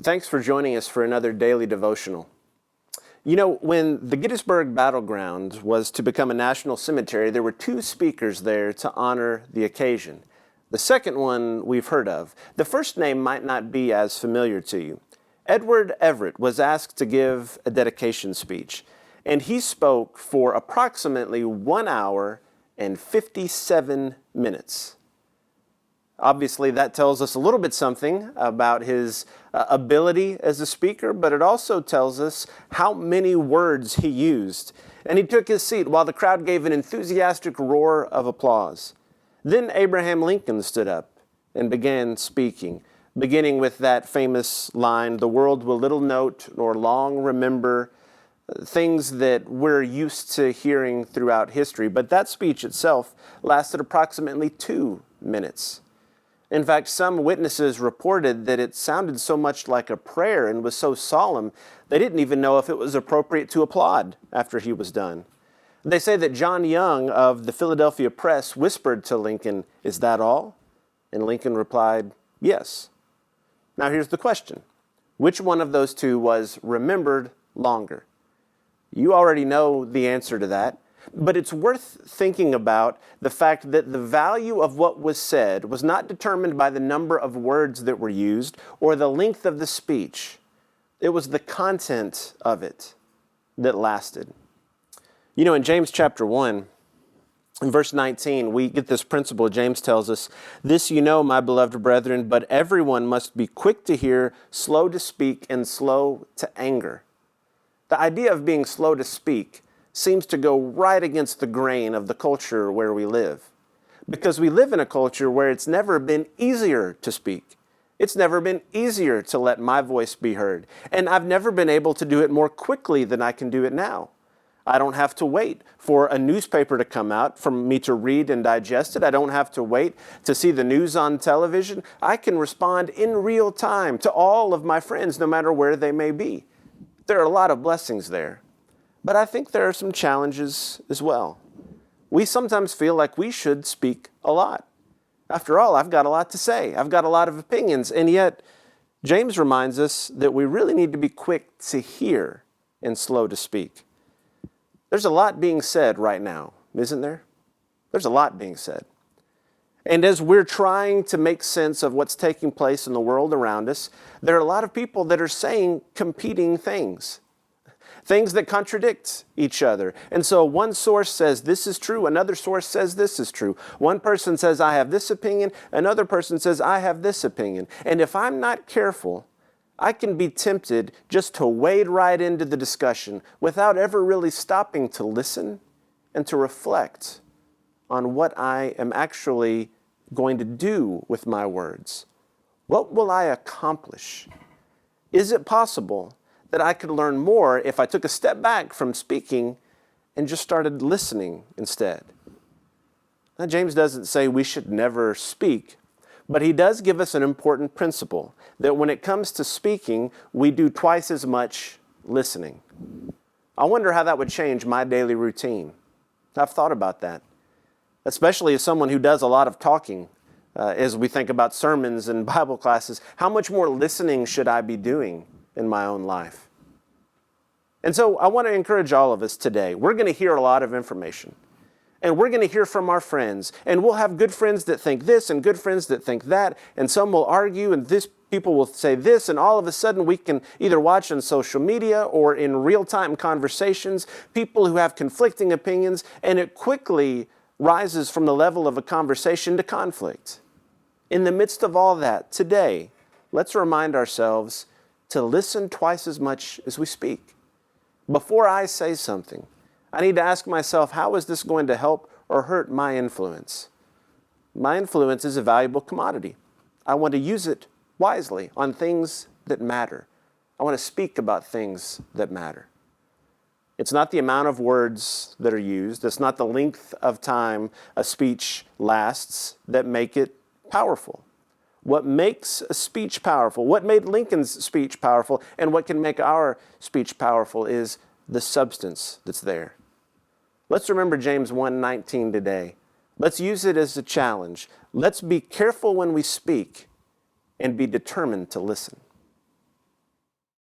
Thanks for joining us for another daily devotional. You know, when the Gettysburg Battleground was to become a national cemetery, there were two speakers there to honor the occasion. The second one we've heard of. The first name might not be as familiar to you. Edward Everett was asked to give a dedication speech, and he spoke for approximately 1 hour and 57 minutes. Obviously, that tells us a little bit something about his ability as a speaker, but it also tells us how many words he used. And he took his seat while the crowd gave an enthusiastic roar of applause. Then Abraham Lincoln stood up and began speaking, beginning with that famous line, "The world will little note nor long remember," things that we're used to hearing throughout history. But that speech itself lasted approximately 2 minutes. In fact, some witnesses reported that it sounded so much like a prayer and was so solemn, they didn't even know if it was appropriate to applaud after he was done. They say that John Young of the Philadelphia Press whispered to Lincoln, "Is that all?" And Lincoln replied, "Yes." Now here's the question. Which one of those two was remembered longer? You already know the answer to that. But it's worth thinking about the fact that the value of what was said was not determined by the number of words that were used or the length of the speech. It was the content of it that lasted. You know, in James chapter 1, in verse 19, we get this principle. James tells us, "This you know, my beloved brethren, but everyone must be quick to hear, slow to speak, and slow to anger." The idea of being slow to speak seems to go right against the grain of the culture where we live. Because we live in a culture where it's never been easier to speak. It's never been easier to let my voice be heard. And I've never been able to do it more quickly than I can do it now. I don't have to wait for a newspaper to come out for me to read and digest it. I don't have to wait to see the news on television. I can respond in real time to all of my friends, no matter where they may be. There are a lot of blessings there. But I think there are some challenges as well. We sometimes feel like we should speak a lot. After all, I've got a lot to say. I've got a lot of opinions. And yet, James reminds us that we really need to be quick to hear and slow to speak. There's a lot being said right now, isn't there? There's a lot being said. And as we're trying to make sense of what's taking place in the world around us, there are a lot of people that are saying competing things. Things that contradict each other. And so one source says this is true, another source says this is true. One person says I have this opinion, another person says I have this opinion. And if I'm not careful, I can be tempted just to wade right into the discussion without ever really stopping to listen and to reflect on what I am actually going to do with my words. What will I accomplish? Is it possible that I could learn more if I took a step back from speaking and just started listening instead? Now, James doesn't say we should never speak, but he does give us an important principle that when it comes to speaking, we do twice as much listening. I wonder how that would change my daily routine. I've thought about that, especially as someone who does a lot of talking. As we think about sermons and Bible classes, how much more listening should I be doing in my own life? And so I want to encourage all of us today. We're going to hear a lot of information. And we're going to hear from our friends. And we'll have good friends that think this and good friends that think that. And some will argue and people will say this. And all of a sudden we can either watch on social media or in real-time conversations, people who have conflicting opinions. And it quickly rises from the level of a conversation to conflict. In the midst of all that, today, let's remind ourselves to listen twice as much as we speak. Before I say something, I need to ask myself, how is this going to help or hurt my influence? My influence is a valuable commodity. I want to use it wisely on things that matter. I want to speak about things that matter. It's not the amount of words that are used. It's not the length of time a speech lasts that make it powerful. What makes a speech powerful, what made Lincoln's speech powerful, and what can make our speech powerful is the substance that's there. Let's remember James 1:19 today. Let's use it as a challenge. Let's be careful when we speak and be determined to listen.